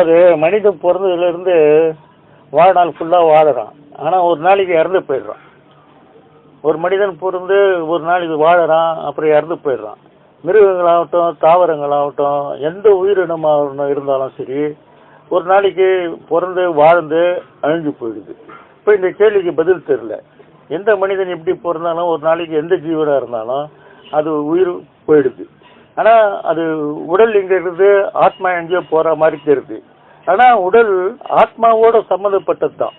அது மனிதன் பிறந்ததுலேருந்து வாழ்நாள் ஃபுல்லாக வாழறான். ஆனால் ஒரு நாளைக்கு இறந்து போயிடுறான். ஒரு மனிதன் பிறந்து ஒரு நாளைக்கு வாழறான், அப்புறம் இறந்து போயிடுறான். மிருகங்களாகட்டும், தாவரங்களாகட்டும், எந்த உயிரினமாக இருந்தாலும் சரி, ஒரு நாளைக்கு பிறந்து வாழ்ந்து அழிஞ்சு போயிடுது. இப்போ இந்த கேள்விக்கு பதில் தெரியல. எந்த மனிதன் எப்படி பிறந்தாலும் ஒரு நாளைக்கு எந்த ஜீவனாக இருந்தாலும் அது உயிர் போயிடுது. ஆனால் அது உடல் இங்கே இருந்து ஆத்மா எங்கேயோ போகிற மாதிரி தெரியுது. ஆனால் உடல் ஆத்மாவோட சம்மந்தப்பட்டது தான்.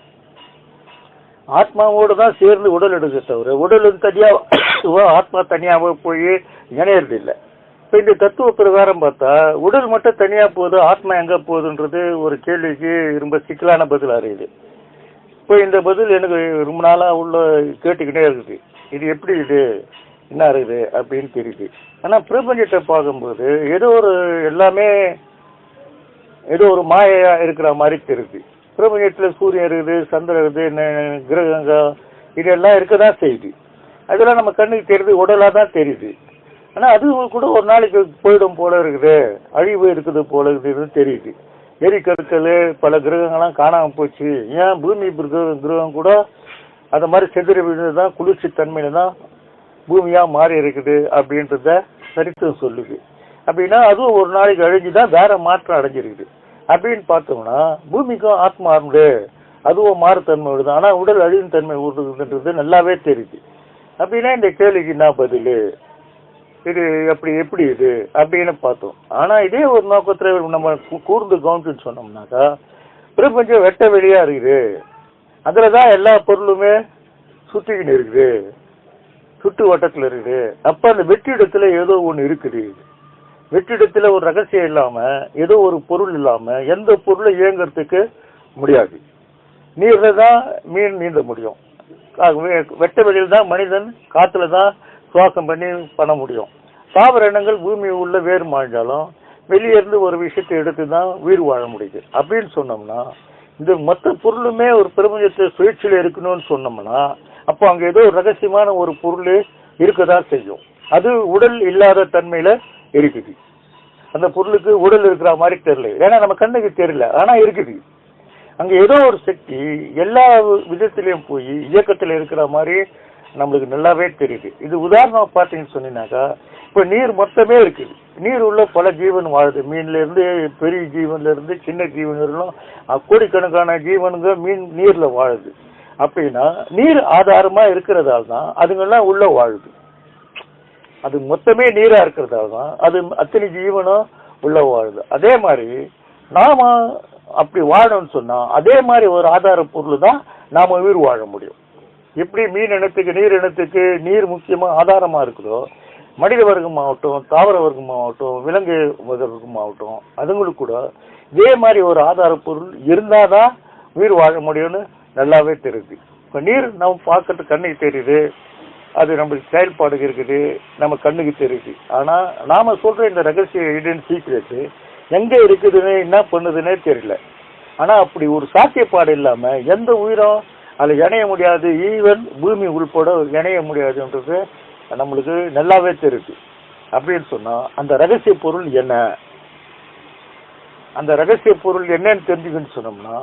ஆத்மாவோடு தான் சேர்ந்து உடல் எடுக்க தவிர உடல் தனியாக ஆத்மா தனியாக போய் இணையறது இல்லை. இப்போ இந்த தத்துவ பிரகாரம் பார்த்தா உடல் மட்டும் தனியாக போகுது, ஆத்மா எங்கே போகுதுன்றது ஒரு கேள்விக்கு ரொம்ப சிக்கலான பதில் அறியுது. இப்போ இந்த பதில் எனக்கு ரொம்ப நாளாக உள்ள கேட்டுக்கிட்டே இருக்குது. இது எப்படி இது என்ன இருக்குது அப்படின்னு தெரியுது. ஆனால் பிரபஞ்சத்தை பார்க்கும்போது ஏதோ ஒரு எல்லாமே ஏதோ ஒரு மாயையாக இருக்கிற மாதிரி தெரியுது. பிரபஞ்சத்தில் சூரியன் இருக்குது, சந்திரன் இருக்குது, கிரகங்கள் இதெல்லாம் இருக்க தான் செய்யுது. அதெல்லாம் நம்ம கண்ணுக்கு தெரியுது, உடலாக தான் தெரியுது. ஆனால் அது கூட ஒரு நாளைக்கு போயிடும் போல இருக்குது, அழிவு இருக்குது போல இருக்குதுன்னு தெரியுது. எரிக்கற்கள் பல கிரகங்கள்லாம் காணாமல் போச்சு. ஏன் பூமி கிரகம் கூட அந்த மாதிரி செதிரி விழுந்து தான் குளிர்ச்சி தன்மையில தான் பூமியாக மாறி இருக்குது அப்படின்றத சரித்திரம் சொல்லுது. அப்படின்னா அதுவும் ஒரு நாளைக்கு அழிஞ்சு தான் வேற மாற்றம் அடைஞ்சிருக்குது. அப்படின்னு பார்த்தோம்னா பூமிக்கும் ஆத்மா உண்டு, அதுவும் மாறுத்தன்மை விடுது. ஆனால் உடல் அழியும் தன்மை விடுதுன்றது நல்லாவே தெரியுது. அப்படின்னா இந்த கேள்விக்கு என்ன பதில், இது எப்படி இது அப்படின்னு பார்த்தோம். ஆனால் இதே ஒரு நோக்கத்தில் நம்ம கூர்ந்து கவனிச்சுன்னு சொன்னோம்னாக்கா பிரபஞ்சம் வெட்ட வெளியாக இருக்குது. அதில் தான் எல்லா பொருளுமே சுற்றிக்கிட்டு இருக்குது, சுற்று வட்டத்தில் இருக்குது. அப்போ அந்த வெற்றிடத்தில் ஏதோ ஒன்று இருக்குது. வெற்றிடத்தில் ஒரு ரகசியம் இல்லாமல் ஏதோ ஒரு பொருள் இல்லாமல் எந்த பொருளை இயங்கிறதுக்கு முடியாது. நீரில் தான் மீன் நீந்த முடியும். வெட்ட வெளியில் தான் மனிதன் காற்றுல தான் சுவாசம் பண்ண முடியும். தாவர இனங்கள் பூமி உள்ள வேறு மாழ்ந்தாலும் வெளியே இருந்து ஒரு விஷயத்தை எடுத்து தான் உயிர் வாழ முடியுது. அப்படின்னு சொன்னோம்னா இந்த மொத்த பொருளுமே ஒரு பிரபஞ்சத்தை சுழற்சியில் இருக்கணும்னு சொன்னோம்னா அப்போ அங்கே ஏதோ ரகசியமான ஒரு பொருள் இருக்கதான் செய்யும். அது உடல் இல்லாத தன்மையில இருக்குது. அந்த பொருளுக்கு உடல் இருக்கிற மாதிரி தெரியல, ஏன்னா நம்ம கண்ணுக்கு தெரியல, ஆனா இருக்குது. அங்க ஏதோ ஒரு சக்தி எல்லா விதத்திலையும் போய் இயக்கத்துல இருக்கிற மாதிரி நம்மளுக்கு நல்லாவே தெரியுது. இது உதாரணம் பார்த்தீங்கன்னு சொன்னீங்கன்னாக்கா இப்ப நீர் மொத்தமே இருக்குது. நீர் உள்ள பல ஜீவன் வாழுது. மீன்ல இருந்து பெரிய ஜீவன்ல இருந்து சின்ன ஜீவன் வரலும் கோடிக்கணக்கான ஜீவனுங்க நீர்ல வாழுது. அப்படின்னா நீர் ஆதாரமா இருக்கிறதால தான் அதுங்கெல்லாம் உள்ள வாழுது. அது மொத்தமே நீரா இருக்கிறதால தான் அது அத்தனை ஜீவனும் உள்ள வாழுது. அதே மாதிரி நாம அப்படி வாழணும்னு சொன்னா அதே மாதிரி ஒரு ஆதார பொருள் தான் நாம உயிர் வாழ முடியும். எப்படி மீன் இனத்துக்கு நீர் இனத்துக்கு நீர் முக்கியமா ஆதாரமா இருக்குதோ, மனித வர்க்கமாகட்டும், தாவர வர்க்கமாகட்டும், விலங்கு வர்க்கமாகட்டும், அதுங்களுக்கு கூட இதே மாதிரி ஒரு ஆதார பொருள் இருந்தாதான் உயிர் வாழ முடியும்னு நல்லாவே தெரியுது. இப்போ நீர் நம்ம பார்க்கறது கண்ணுக்கு தெரியுது, அது நம்மளுக்கு செயல்பாடு இருக்குது, நம்ம கண்ணுக்கு தெரியுது. ஆனா நாம சொல்ற இந்த ரகசிய ஹிடன் சீக்ரெட் எங்க இருக்குதுன்னு என்ன பண்ணுதுன்னே தெரியல. ஆனா அப்படி ஒரு சாத்தியப்பாடு இல்லாம எந்த உயிரும் அதில் இணைய முடியாது, ஈவன் பூமி உள்பட இணைய முடியாதுன்றது நம்மளுக்கு நல்லாவே தெரியுது. அப்படின்னு சொன்னா அந்த ரகசிய பொருள் என்ன, அந்த ரகசிய பொருள் என்னன்னு தெரிஞ்சுக்கன்னு சொன்னோம்னா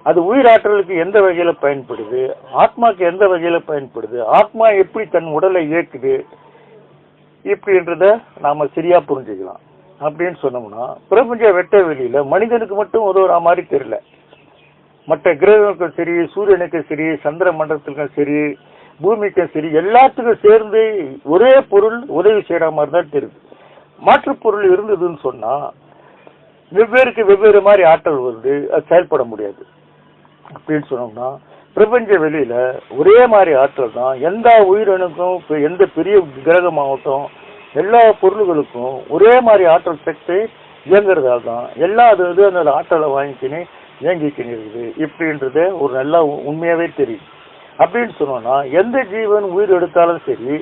அது உயிராற்றலுக்கு எந்த வகையில பயன்படுது, ஆத்மாக்கு எந்த வகையில பயன்படுது, ஆத்மா எப்படி தன் உடலை இயக்குது இப்படின்றத நாம சரியா புரிஞ்சுக்கலாம். அப்படின்னு சொன்னோம்னா பிரபஞ்ச வெட்ட வெளியில மனிதனுக்கு மட்டும் உதவுற மாதிரி தெரியல. மற்ற கிரகங்களுக்கும் சரி, சூரியனுக்கும் சரி, சந்திர மண்டலத்துக்கும் சரி, பூமிக்கும் சரி, எல்லாத்துக்கும் சேர்ந்து ஒரே பொருள் உதவி செய்யற மாதிரி தான் தெரியுது. மாற்று பொருள் இருந்ததுன்னு சொன்னா வெவ்வேறுக்கு வெவ்வேறு மாதிரி ஆற்றல் வந்து அது செயல்பட முடியாது. அப்படின்னு சொன்னோம்னா பிரபஞ்ச வெளியில ஒரே மாதிரி ஆற்றல் தான் எந்த உயிரினுக்கும், எந்த பெரிய கிரகமாகட்டும், எல்லா பொருள்களுக்கும் ஒரே மாதிரி ஆற்றல் சக்தி இயங்குறதால தான் எல்லா அது அந்த ஆற்றலை வாங்கிக்கின்னு இயங்கிக்கின்னு இருக்குது. இப்படின்றது ஒரு நல்ல உண்மையாவே தெரியுது. அப்படின்னு சொன்னோம்னா எந்த ஜீவன் உயிர் எடுத்தாலும் சரி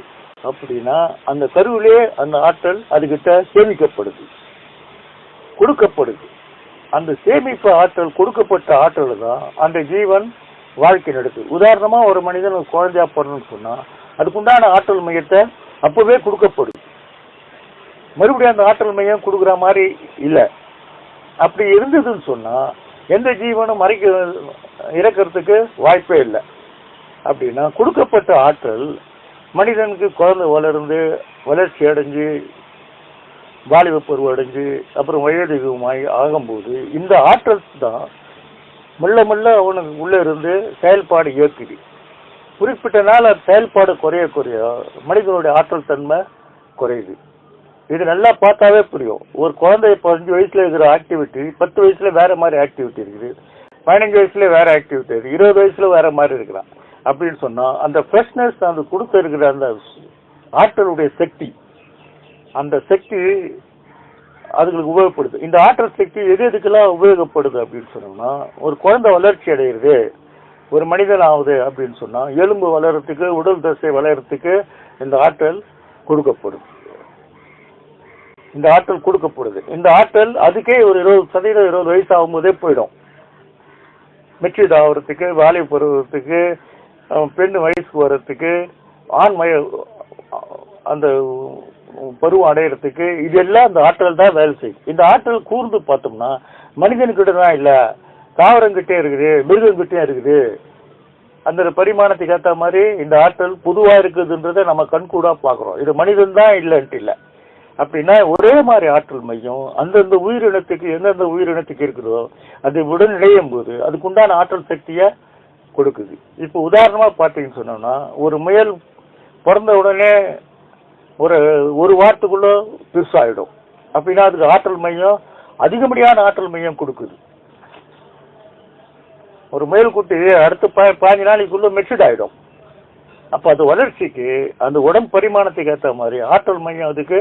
அப்படின்னா அந்த கருவிலே அந்த ஆற்றல் அதுகிட்ட சேமிக்கப்படுது, கொடுக்கப்படுது. அந்த சேமிப்பு ஆற்றல், கொடுக்கப்பட்ட ஆற்றல் தான் அந்த ஜீவன் வாழ்க்கை நடத்துது. உதாரணமா ஒரு மனிதன் ஒரு குழந்தையா பிறன்னு சொன்னா அதுக்குண்டான ஆற்றல் மையத்தை அப்பவே கொடுக்கப்படுது. மறுபடியும் அந்த ஆற்றல் மையம் கொடுக்குற மாதிரி இல்லை. அப்படி இருந்ததுன்னு சொன்னா எந்த ஜீவனும் இறக்கிறதுக்கு வாய்ப்பே இல்லை. அப்படின்னா கொடுக்கப்பட்ட ஆற்றல் மனிதனுக்கு குழந்தை வளர்ச்சி அடைஞ்சு வாலிப பருவம் அடைஞ்சு அப்புறம் வயோதிகமாய் ஆகும்போது இந்த ஆற்றல் தான் மெல்ல மெல்ல அவனுக்கு உள்ள இருந்து செயல்பாடு இயக்குது. குறிப்பிட்ட நாள் செயல்பாடு குறைய மனிதனுடைய ஆற்றல் தன்மை குறையுது. இது நல்லா பார்த்தாவே புரியும். ஒரு குழந்தை 5 வயசுல இருக்கிற ஆக்டிவிட்டி 10 வயசுல வேற மாதிரி ஆக்டிவிட்டி இருக்குது, 15 வயசுல வேற ஆக்டிவிட்டி இருக்குது, 20 வயசுல வேற மாதிரி இருக்கிறான். அப்படின்னு சொன்னா அந்த ஃப்ரெஷ்னஸ் அந்த கொடுக்க இருக்கிற அந்த ஆற்றலுடைய சக்தி, அந்த சக்தி அதுங்களுக்கு உபயோகப்படுது. இந்த ஆற்றல் சக்தி எதுக்கெல்லாம் உபயோகப்படுது அப்படின்னு சொன்னோம்னா, ஒரு குழந்தை வளர்ச்சி அடைகிறது, ஒரு மனிதன் ஆகுது அப்படின்னு சொன்னா எலும்பு வளர்றதுக்கு உடல் தசை வளர்றதுக்கு இந்த ஆற்றல் கொடுக்கப்படுது. இந்த ஆற்றல் அதுக்கே ஒரு 20% 20 வயசு ஆகும்போதே போயிடும். மெச்சூர்ட் ஆகிறதுக்கு, வாலிப பருவத்துக்கு, பெண் வயசுக்கு வர்றதுக்கு, ஆண் அந்த பருவம் அடையிறதுக்கு இதெல்லாம் அந்த ஆற்றல் தான் வேலை செய்யும். இந்த ஆற்றல் கூர்ந்து பார்த்தோம்னா மனிதன்கிட்ட தான் இல்லை, தாவரங்கிட்டே இருக்குது, மிருகங்கிட்டே இருக்குது. அந்த பரிமாணத்துக்கு ஏற்ற மாதிரி இந்த ஆற்றல் பொதுவா இருக்குதுன்றதை நம்ம கண்கூடா பார்க்குறோம். இது மனிதன் தான் இல்லைன்ட்டு இல்லை. அப்படின்னா ஒரே மாதிரி ஆற்றல் மையம் அந்தந்த உயிரினத்துக்கு எந்தெந்த உயிரினத்துக்கு இருக்குதோ அது உடன் இணையும் போது அதுக்குண்டான ஆற்றல் சக்தியை கொடுக்குது. இப்போ உதாரணமா பார்த்தீங்கன்னு சொன்னோம்னா, ஒரு முயல் பிறந்த உடனே ஒரு வாரத்துக்குள்ள பெருசாயிடும். அப்படின்னா அதுக்கு ஆற்றல் மையம் அதிகப்படியான ஆற்றல் மையம் கொடுக்குது. ஒரு முயல் குட்டி அடுத்த 15 நாளைக்குள்ள மெச்சூர்ட் ஆயிடும். அப்ப அது வளர்ச்சிக்கு அந்த உடம்பு பரிமாணத்துக்கு ஏற்ற மாதிரி ஆற்றல் மையம் அதுக்கு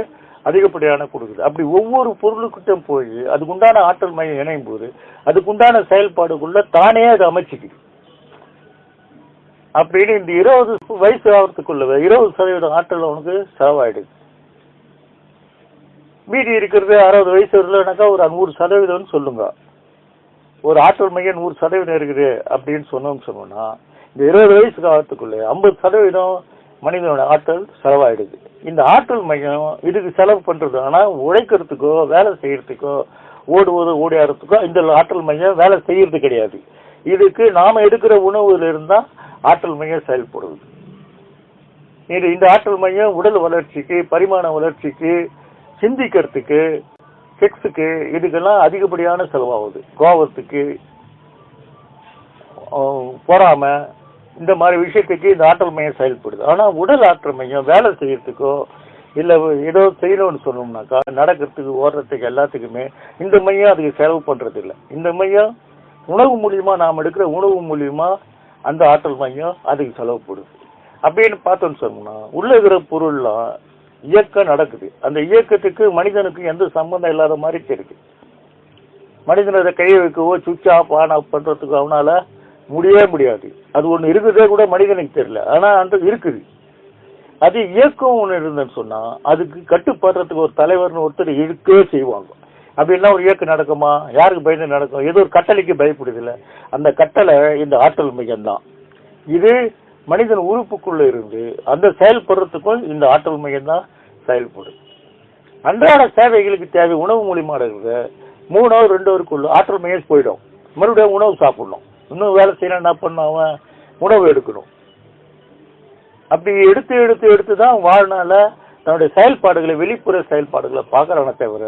அதிகப்படியான கொடுக்குது. அப்படி ஒவ்வொரு பொருளுக்கிட்டும் போய் அதுக்குண்டான ஆற்றல் மையம் இணையும் போது அதுக்குண்டான செயல்பாடுக்குள்ள தானே அது அமைச்சிக்குது. அப்படின்னு இந்த 20 வயசு ஆகிறதுக்குள்ள 20% ஆற்றல் அவனுக்கு செலவாயிடுது. மீதி இருக்கிறது 60 வயசு வரலனாக்கா ஒரு 100% சொல்லுங்க. ஒரு ஆற்றல் மையம் 100% இருக்குது அப்படின்னு சொன்னோம்னா இந்த 20 வயசுக்கு ஆகிறதுக்குள்ள 50% மனிதனோட ஆற்றல் செலவாயிடுது. இந்த ஆற்றல் மையம் இதுக்கு செலவு பண்றது, ஆனா உழைக்கிறதுக்கோ வேலை செய்யறதுக்கோ ஓடியாடுறதுக்கோ இந்த ஆற்றல் மையம் வேலை செய்யறது கிடையாது. இதுக்கு நாம எடுக்கிற உணவுல இருந்தா ஆற்றல் மையம் செயல்படுது. இந்த ஆற்றல் மையம் உடல் வளர்ச்சிக்கு, பரிமாண வளர்ச்சிக்கு, சிந்திக்கிறதுக்கு, செக்ஸுக்கு இதுக்கெல்லாம் அதிகப்படியான செலவாகுது. கோபத்துக்கு, பொறாம, இந்த மாதிரி விஷயத்துக்கு இந்த ஆற்றல் மையம் செயல்படுது. ஆனா உடல் ஆற்றல் மையம் வேலை செய்யறதுக்கோ இல்ல ஏதோ செய்யணும்னு சொன்னோம்னாக்கா நடக்கிறதுக்கு, ஓடுறதுக்கு எல்லாத்துக்குமே இந்த மையம் அதுக்கு செலவு பண்றது இல்லை. இந்த மையம் உணவு மூலியமா நாம் எடுக்கிற உணவு மூலியமா அந்த ஆற்றல் மையம் அதுக்கு செலவுப்படுது. அப்படின்னு பார்த்தோம்னு சொன்னோம்னா உள்ள இருக்கிற பொருள்லாம் இயக்கம் நடக்குது. அந்த இயக்கத்துக்கு மனிதனுக்கு எந்த சம்பந்தம் இல்லாத மாதிரி தெரியுது. மனிதனை கையை வைக்கவோ சுவிட்ச் ஆஃப் ஆன் ஆஃப் பண்றதுக்கு அவனால முடியாது. அது ஒண்ணு இருக்குதே கூட மனிதனுக்கு தெரியல, ஆனா அந்த இருக்குது. அது இயக்கம் ஒண்ணு இருந்ததுன்னு சொன்னா அதுக்கு கட்டுப்படுறதுக்கு ஒரு தலைவர்னு ஒருத்தர் இருக்கவே செய்வாங்க. அப்படின்னா ஒரு இயக்கம் நடக்குமா? யாருக்கு பயந்து நடக்கும்? ஏதோ ஒரு கட்டளைக்கு பயப்படுது இல்ல, அந்த கட்டளை இந்த ஆற்றல் மையம் தான். இது மனிதன் உறுப்புக்குள்ள இருந்து அந்த செயல்படுறதுக்கும் இந்த ஆற்றல் மையம் தான் செயல்படும். அன்றாட சேவைகளுக்கு தேவை உணவு மூலியமா இருக்கிற 3 hour 2 hourக்குள்ள ஆற்றல் மையம் போயிடும். மறுபடியும் உணவு சாப்பிடணும், இன்னும் வேலை செய்யணும், என்ன பண்ண அவன் உணவு எடுக்கணும். அப்படி எடுத்து தான் வாழ்நாள தன்னுடைய செயல்பாடுகளை, வெளிப்புற செயல்பாடுகளை பார்க்கறான தவிர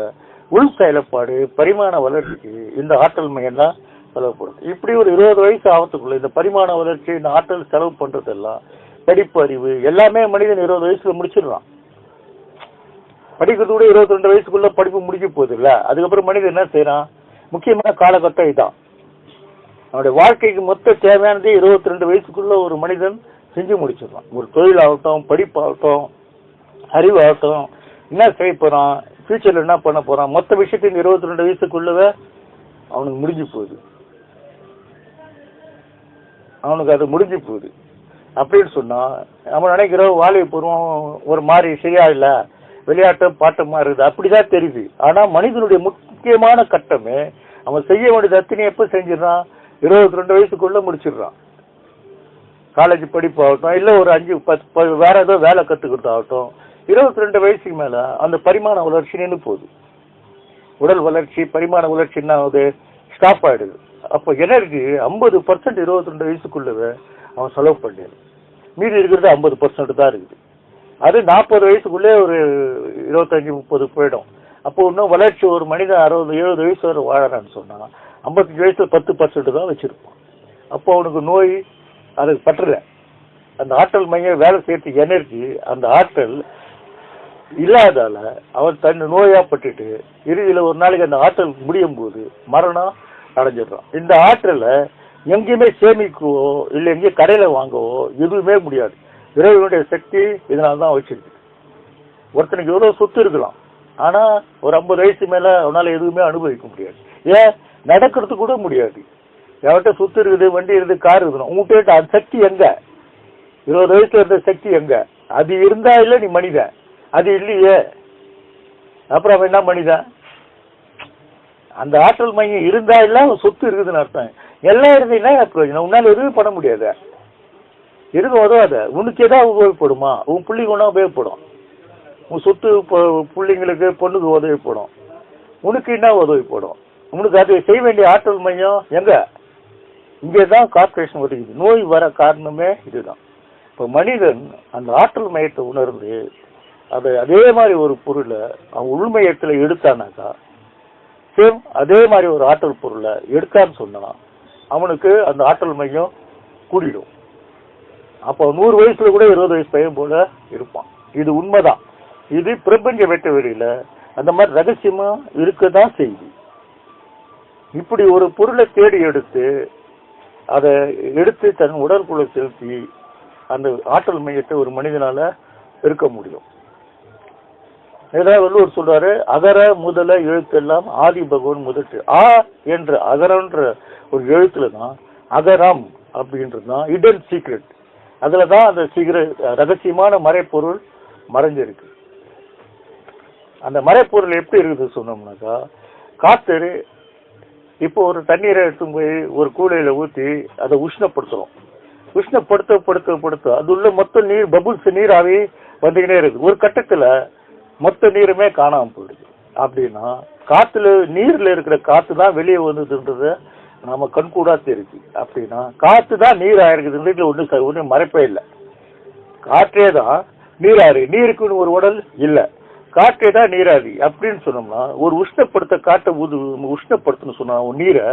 உள் செயல்பாடு, பரிமாண வளர்ச்சிக்கு இந்த ஆற்றல் மையம் தான் செலவுப்படுது. இப்படி ஒரு 20 வயசு ஆகிறதுக்குள்ள இந்த பரிமாண வளர்ச்சி, இந்த ஆற்றல் செலவு பண்றதெல்லாம் படிப்பு, அறிவு எல்லாமே மனிதன் 20 வயசுல முடிச்சிடறான். படிக்கிறது கூட 22 வயசுக்குள்ள படிப்பு முடிக்க போகுது இல்ல. அதுக்கப்புறம் மனிதன் என்ன செய்யறான்? முக்கியமான காலகட்டம் இதுதான். அவனுடைய வாழ்க்கைக்கு மொத்த தேவையானதே 22 வயசுக்குள்ள ஒரு மனிதன் செஞ்சு முடிச்சிடறான். ஒரு தொழிலாகட்டும், படிப்பாகட்டும், அறிவாகட்டும், என்ன செய்ய போறான், ஃபியூச்சர்ல என்ன பண்ண போறான், மொத்த விஷயத்தையும் 22 வயசுக்குள்ளவே அவனுக்கு முடிஞ்சு போகுது. அப்படின்னு சொன்னா நம்ம நினைக்கிறோம் வாலிப பருவம் ஒரு மாதிரி சரியா இல்ல, விளையாட்டு பாட்டமா இருக்குது, அப்படிதான் தெரியுது. ஆனா மனிதனுடைய முக்கியமான கட்டமே அவன் செய்ய வேண்டியது அத்தனை எப்ப செஞ்சிடறான்? 22 வயசுக்குள்ள முடிச்சிடுறான். காலேஜ் படிப்பாகட்டும், இல்ல ஒரு 5-10 வேற ஏதோ வேலை கத்துக்கிறதாகட்டும், 22 வயசுக்கு மேல அந்த பரிமாண வளர்ச்சி நின்று போகுது. உடல் வளர்ச்சி பரிமாண வளர்ச்சி என்ன ஆகுது, ஸ்டாப் ஆயிடுது. அப்போ எனர்ஜி 50% 22 வயசுக்குள்ளவே அவன் செலவு பண்ணிடு, மீதி இருக்கிறது 50% தான் இருக்குது. அது 40 வயசுக்குள்ளே ஒரு 25-30 போயிடும். அப்போ இன்னும் வளர்ச்சி ஒரு மனிதன் 60-70 வயசு வரை வாழறான்னு சொன்னா 55 வயசுல 10% தான் வச்சிருப்பான். அப்போ அவனுக்கு நோய் அது பற்றல. அந்த ஆற்றல் மையம் வேலை செய்யறதுக்கு எனர்ஜி, அந்த ஆற்றல் இல்லாதால அவன் தன் நோயா பட்டுட்டு இறுதியில ஒரு நாளைக்கு அந்த ஆற்றல் முடியும் போது மரணம் அடைஞ்சிடறான். இந்த ஆற்றலை எங்கேயுமே சேமிக்கவோ இல்லை எங்கேயும் கடையில வாங்கவோ எதுவுமே முடியாது. இறைவனுடைய சக்தி இதனால்தான் வச்சிருக்கு. ஒருத்தனுக்கு எவ்வளவு சொத்து இருக்கலாம், ஆனா ஒரு 50 வயசு மேல அவனால எதுவுமே அனுபவிக்க முடியாது. ஏன், நடக்கிறது கூட முடியாது. எவன்கிட்ட சொத்து இருக்குது, வண்டி இருக்குது, கார் இருக்குது, உங்ககிட்ட அந்த சக்தி எங்க? 20 வயசுல இருந்த சக்தி எங்க? அது இருந்தா இல்ல நீ மனிதன், அது இல்லையே, அப்புறம் அவன் என்ன மனிதன்? அந்த ஆற்றல் மையம் இருந்தா இல்ல அவன் சொத்து இருக்குதுன்னு அர்த்தம். எல்லாம் இருந்தீங்கன்னா பிரயோஜனம், உன்னால எதுவும் பண்ண முடியாது, எதுவும் உதவாத. உனக்கு ஏதாவது உபயோகப்படுமா? உன் பிள்ளைங்க ஒன்றா உபயோகப்படும், உன் சொத்து பிள்ளைங்களுக்கு பொண்ணுக்கு உதவிப்படும், உனக்கு என்ன உதவிப்படும்? உனக்கு அது செய்ய வேண்டிய ஆற்றல் மையம் எங்க? இங்கேதான் கார்பரேஷன் ஒதுக்குது. நோய் வர காரணமே இதுதான். இப்போ மனிதன் அந்த ஆற்றல் மையத்தை உணர்ந்து அதை அதே மாதிரி ஒரு பொருளை அவன் உள்மையத்தில் எடுத்தானாக்கா, சேம் அதே மாதிரி ஒரு ஆற்றல் பொருளை எடுத்தான்னு சொன்னா அவனுக்கு அந்த ஆற்றல் மையம் கூடிடும். அப்போ 100 வயசுல கூட 20 வயசு பையன் போல இருப்பான். இது உண்மைதான். இது பிரபஞ்ச வெட்ட வெளியில அந்த மாதிரி ரகசியமா இருக்கதான் செய்யுது. இப்படி ஒரு பொருளை தேடி எடுத்து அதை எடுத்து தன் உடற்குள்ள செலுத்தி அந்த ஆற்றல் மையத்தை ஒரு மனிதனால இருக்க முடியும். ஏதாவது வள்ளுவர் சொல்றாரு, அகர முதல எழுத்தெல்லாம் ஆதி பகவான் முதற்று. ஆ என்ற அகரன்ற ஒரு எழுத்துல தான் அகரம் அப்படின்றது தான் இடன் சீக்ரெட். அதுலதான் அந்த சீக்கிரம் ரகசியமான மறைப்பொருள் மறைஞ்சிருக்கு. அந்த மறைப்பொருள் எப்படி இருக்குது சொன்னோம்னாக்கா, காத்து இப்போ ஒரு தண்ணீரை எடுத்து போய் ஒரு கூடையில ஊற்றி அதை உஷ்ணப்படுத்துறோம். உஷ்ணப்படுத்த படுத்த படுத்த அது உள்ள மொத்த நீர் பபுள்ஸ் நீராவே வந்துக்கிட்டே இருக்கு. ஒரு கட்டத்துல மொத்த நீருமே காணாம போயிடுது. அப்படின்னா காத்துல நீர்ல இருக்கிற காத்து தான் வெளியே வந்ததுன்றத நம்ம கண்கூடா தெரியுது. அப்படின்னா காத்து தான் நீர் ஆயிருக்குது, ஒன்றும் மறைப்பே இல்லை. காற்றே தான் நீராறு, நீருக்குன்னு ஒரு உடல் இல்லை, காற்றே தான் நீராதி அப்படின்னு சொன்னோம்னா ஒரு உஷ்ணப்படுத்த காற்றை உஷ்ணப்படுத்தணும் சொன்னா நீரை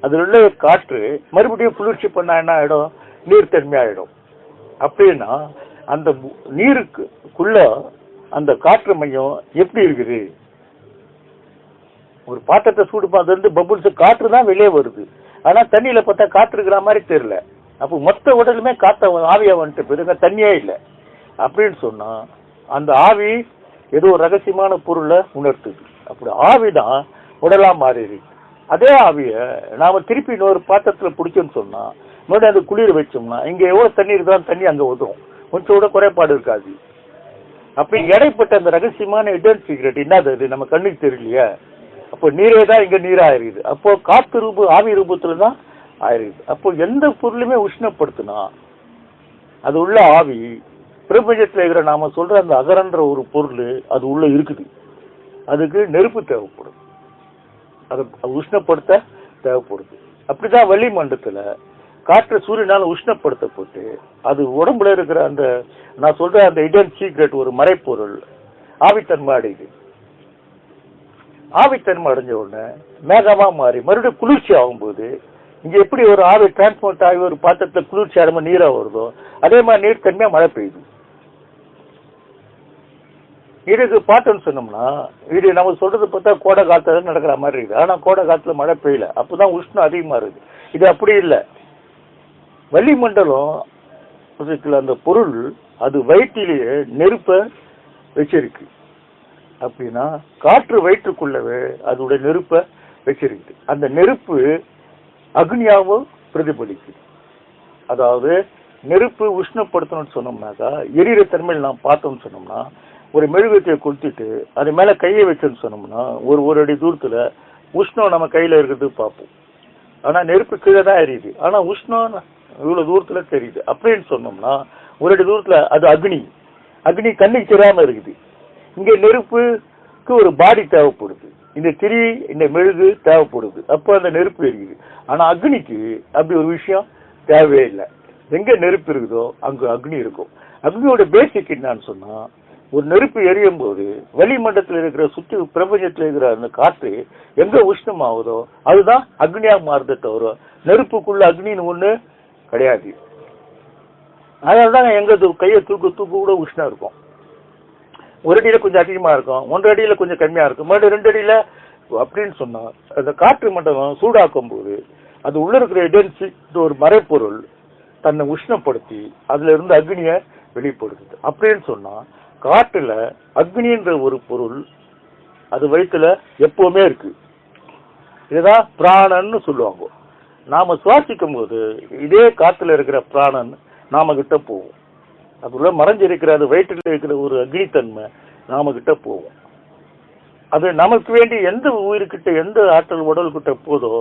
அதுல உள்ள காற்று மறுபடியும் குளிர்ச்சி பண்ணா என்ன ஆயிடும், நீர்த்தன்மை ஆயிடும். அப்படின்னா அந்த நீருக்குள்ள அந்த காற்று மையம் எப்படி இருக்குது? ஒரு பாத்திரத்தை சூடு பார்த்து பபுள்ஸ் காற்று தான் வெளியே வருது, ஆனா தண்ணியில பார்த்தா காற்று இருக்கிற மாதிரி தெரியல. அப்போ மொத்த உடலுமே காத்த ஆவியா வந்துட்டு போயிருங்க, தண்ணியே இல்லை. அப்படின்னு சொன்னா அந்த ஆவி ஏதோ ஒரு ரகசியமான பொருளை உணர்த்துது. அப்படி ஆவிதான் உடலா மாறிடு. அதே ஆவிய நாம திருப்பி இன்னொரு பாத்திரத்துல பிடிச்சோம்னு சொன்னா மறுபடியும் அந்த குளிர் வச்சோம்னா இங்க எவ்வளவு தண்ணி இருக்குதான் தண்ணி அங்க உதவும், கொஞ்சம் கூட குறைபாடு இருக்காது. அப்படி இடைப்பட்ட அந்த ரகசியமான இடன் சீக்ரெட் என்னது நம்ம கண்ணுக்கு தெரியலையே. அப்போ நீரே தான் இங்க நீரா ஆயிருக்குது. அப்போ காத்து ரூபு ஆவி ரூபத்துலதான் ஆயிருக்குது. அப்போ எந்த பொருளுமே உஷ்ணப்படுத்தினா அது உள்ள ஆவி பிரபஞ்சத்துல இருக்கிற நாம சொல்ற அந்த அகரன்ற ஒரு பொருள் அது உள்ள இருக்குது. அதுக்கு நெருப்பு தேவைப்படும், அது உஷ்ணப்படுத்த தேவைப்படுது. அப்படிதான் வளிமண்டலத்துல காற்று சூரியனால உஷ்ணப்படுத்தப்பட்டு அது உடம்புல இருக்கிற அந்த நான் சொல்ற அந்த இடன் சீக்ரெட் ஒரு மறைப்பொருள் ஆவித்தன்மை அடையுது. ஆவித்தன்மை அடைஞ்ச உடனே மேகமா மாறி மறுபடியும் குளிர்ச்சி ஆகும்போது இங்க எப்படி ஒரு ஆவி டிரான்ஸ்போர்ட் ஆகி ஒரு பாத்திரத்துல குளிர்ச்சி ஆகாம நீரா வருதோ அதே மாதிரி நீர் தன்மையா மழை பெய்யுது. இதுக்கு பாட்டுன்னு சொன்னோம்னா இது நம்ம சொல்றது பார்த்தா கோடை காலத்துல நடக்கிற மாதிரி இருக்குது. ஆனா கோடை காலத்துல மழை பெய்யல, அப்பதான் உஷ்ணம் அதிகமா இருக்கு. இது அப்படி இல்லை. வளிமண்டலம் அந்த பொருள் அது வயிற்றிலேயே நெருப்ப வச்சிருக்கு. அப்படின்னா காற்று வயிற்றுக்குள்ளவே அதோட நெருப்ப வச்சிருக்கு. அந்த நெருப்பு அக்னியாவும் பிரதிபலிக்குது. அதாவது நெருப்பு உஷ்ணப்படுத்தணும்னு சொன்னோம்னாக்கா எரியிற தன்மையில் நாம் பார்த்தோம்னு சொன்னோம்னா ஒரு மெழுகுவர்த்தியை கொளுத்திட்டு அது மேல கையை வச்சோன்னு சொன்னோம்னா ஒரு அடி தூரத்துல உஷ்ணம் நம்ம கையில இருக்கிறது பார்ப்போம். ஆனா நெருப்பு கீழே தான் எரியுது, ஆனா உஷ்ணம் இவ்வளவு தூரத்துல தெரியுது. அப்படின்னு சொன்னோம்னா ஒரு அடி தூரத்துல அது அக்னி கண்ணுக்கு தெரியாம இருக்குது. இங்க நெருப்புக்கு ஒரு பாடி தேவைப்படுது. இந்த திரி இந்த மெழுகு தேவைப்படுது. அப்போ அந்த நெருப்பு எரியுது. ஆனா அக்னிக்கு அப்படி ஒரு விஷயம் தேவையே இல்லை. எங்க நெருப்பு இருக்குதோ அங்க அக்னி இருக்கும். அக்னியோட பேசிக் என்னன்னு சொன்னா, ஒரு நெருப்பு எரியும் போது வளிமண்டலத்தில் இருக்கிற சுற்றி பிரபஞ்சத்தில் இருக்கிற அந்த காற்று எங்க உஷ்ணமாகுதோ அதுதான் அக்னியா மாறுதே தவிர நெருப்புக்குள்ள அக்னின்னு ஒண்ணு கிடையாது. அதனாலதான் எங்க கையை தூக்கு கூட உஷ்ணம் இருக்கும். ஒரு அடியில கொஞ்சம் அதிகமா இருக்கும், 1 அடியில கொஞ்சம் கம்மியா இருக்கும், மறுபடியும் 2 அடியில அப்படின்னு சொன்னா அந்த காற்று மண்டலம் சூடாக்கும் போது அது உள்ள இருக்கிற எடென்சி ஒரு மறைப்பொருள் தன்னை உஷ்ணப்படுத்தி அதுல இருந்து அக்னிய வெளிப்படுத்துது. அப்படின்னு சொன்னா காற்றுல அக்னின்ற ஒரு பொருள் அது வயிற்றுல எப்பவுமே இருக்கு. இதுதான் பிராணன்னு சொல்லுவாங்க. நாம சுவாசிக்கும் போது இதே காற்றுல இருக்கிற பிராணன் நாம கிட்ட போவோம். அதுல மறைஞ்சிருக்கிற அது வயிற்றில் இருக்கிற ஒரு அக்னித்தன்மை நாம கிட்ட போவோம். அது நமக்கு வேண்டி எந்த உயிருக்கிட்ட எந்த ஆற்றல் உடல்கிட்ட போதோ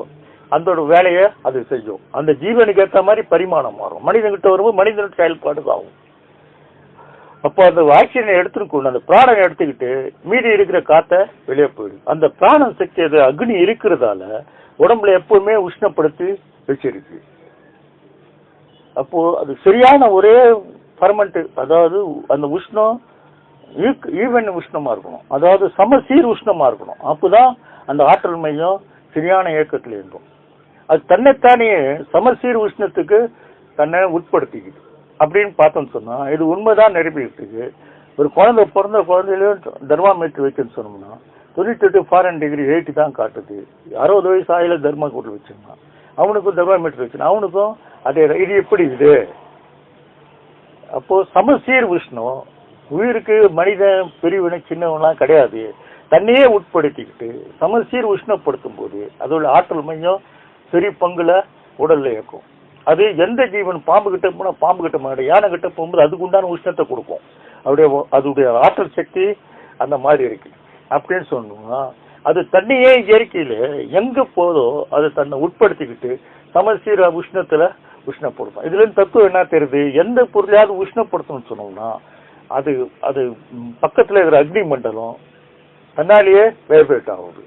அந்த வேலையை அது செய்யும். அந்த ஜீவனுக்கு ஏற்ற மாதிரி பரிமாணம் மாறும். மனிதன்கிட்ட வரும்போது மனிதனுக்கு செயல்பாடு ஆகும். அப்போ அந்த ஆக்சிஜனை எடுத்துக்கொண்டு அந்த பிராணனை எடுத்துக்கிட்டு மீதி இருக்கிற காத்த வெளியே போயிடும். அந்த பிராண சக்தி அது அக்னி இருக்கிறதால உடம்புல எப்பவுமே உஷ்ணப்படுத்தி வச்சிருக்கு. அப்போ அது சரியான ஒரே பர்மனண்ட், அதாவது அந்த உஷ்ணம் ஈவன் உஷ்ணமா இருக்கணும், அதாவது சமசீர் உஷ்ணமா இருக்கணும். அப்போதான் அந்த ஆற்றல் மையம் சரியான இயக்கத்தில் இருக்கும். அது தன்னைத்தானே சமசீர் உஷ்ணத்துக்கு தன்னை உட்படுத்திக்குது. அப்படின்னு பார்த்தோம்னு சொன்னா இது உண்மைதான் நிரூபிக்கிறதுக்கு ஒரு குழந்தை பிறந்த குழந்தையிலும் தெர்மாமீட்டர் வைக்கணும்னு சொன்னோம்னா 98 ஃபாரன் டிகிரி 8 தான் காட்டுது. 60 வயசு ஆயில தெர்மாமீட்டர் வச்சிருந்தான், அவனுக்கும் தெர்மாமீட்டர் வச்சிருந்தான், அவனுக்கும் அதே. இது எப்படி இது? அப்போ சமசீர் உஷ்ணம் உயிருக்கு மனிதன் பெரியவனை சின்னவன்லாம் கிடையாது. தன்னையே உட்படுத்திக்கிட்டு சமசீர் உஷ்ணப்படுத்தும் போது அதோட ஆற்றல் மையம் பெரிய பங்குல உடல்ல இயக்கும். அது எந்த ஜீவன் பாம்பு கிட்ட போனா பாம்பு கிட்ட மாட்டேன், யானை கிட்ட போகும்போது அதுக்கு உண்டான உஷ்ணத்தை கொடுக்கும். அதோடைய ஆற்றல் சக்தி அந்த மாதிரி இருக்கு. அப்படின்னு சொன்னோம்னா அது தன்னையே இயற்கையில எங்க போதோ அது தன்னை உட்படுத்திக்கிட்டு சமசீர உஷ்ணத்துல உஷ்ணப்படுத்தும். இதுல இருந்து தத்துவம் என்ன தெரியுது? எந்த பொருளையாவது உஷ்ணப்படுத்தணும்னு சொன்னோம்னா அது அது பக்கத்துல இருக்கிற அக்னி மண்டலம் தன்னாலேயே வைப்ரேட் ஆகுது.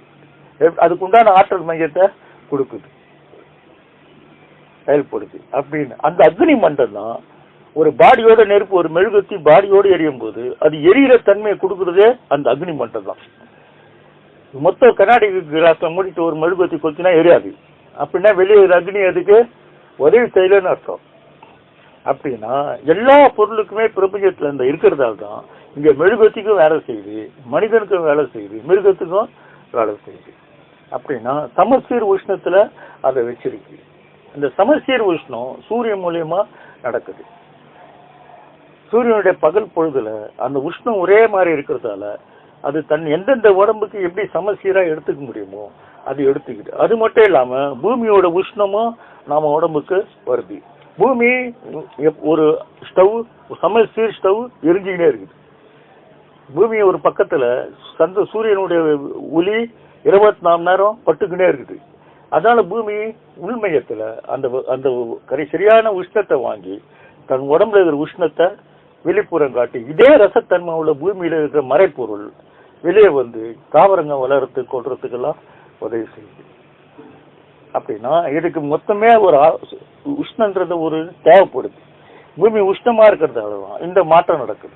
அதுக்கு உண்டான ஆற்றல் மையத்தை கொடுக்குது, செயல்படுது. அப்படின்னு அந்த அக்னி மண்டலம் ஒரு பாடியோட நெருப்பு ஒரு மெழுகுத்தி பாடியோடு எரியும் போது அது எரியிற தன்மையை கொடுக்கறதே அந்த அக்னி மண்டலம் தான். மொத்த கண்ணாடி கிளாஸ்ல மூடிட்டு ஒரு மெழுகுத்தி கொளுத்தினா எரியாது. அப்படின்னா வெளியே அக்னி அதுக்கு உதவி செய்யலன்னு அர்த்தம். அப்படின்னா எல்லா பொருளுக்குமே பிரபஞ்சத்துல இந்த இருக்கிறதால தான் இங்க மெழுகுத்திக்கும் வேலை செய்யுது, மனிதனுக்கும் வேலை செய்யுது, மிருகத்துக்கும் வேலை செய்யுது. அப்படின்னா சமசீர் உஷ்ணத்துல அதை வச்சிருக்கு. இந்த சமசீர் உஷ்ணம் சூரியன் மூலியமா நடக்குது. சூரியனுடைய பகல் பொழுதுல அந்த உஷ்ணம் ஒரே மாதிரி இருக்கிறதால அது தன் எந்தெந்த உடம்புக்கு எப்படி சமசீரா எடுத்துக்க முடியுமோ அது எடுத்துக்கிட்டு. அது மட்டும் இல்லாம பூமியோட உஷ்ணமும் நாம உடம்புக்கு வருது. பூமி ஒரு ஸ்டவ், சமசீர் ஸ்டவ் எரிஞ்சுக்கிட்டே இருக்குது. பூமி ஒரு பக்கத்துல சூரியனுடைய ஒளி 24 மணி நேரம் பட்டுக்கிட்டே இருக்குது. அதனால பூமி உள்மையத்துல அந்த சரியான உஷ்ணத்தை வாங்கி தன் உடம்புல இருக்கிற உஷ்ணத்தை வெளிப்புறம் காட்டி இதே ரசத்தன்மை உள்ள பூமியில இருக்கிற மறைப்பொருள் வெளியே வந்து தாவரங்க வளர்றதுக்கு கொள்றதுக்கெல்லாம் உதவி செய்யுது. அப்படின்னா இதுக்கு மொத்தமே ஒரு உஷ்ணன்றது ஒரு தேவைப்படுது. பூமி உஷ்ணமா இருக்கிறதாலதான் இந்த மாற்றம் நடக்குது.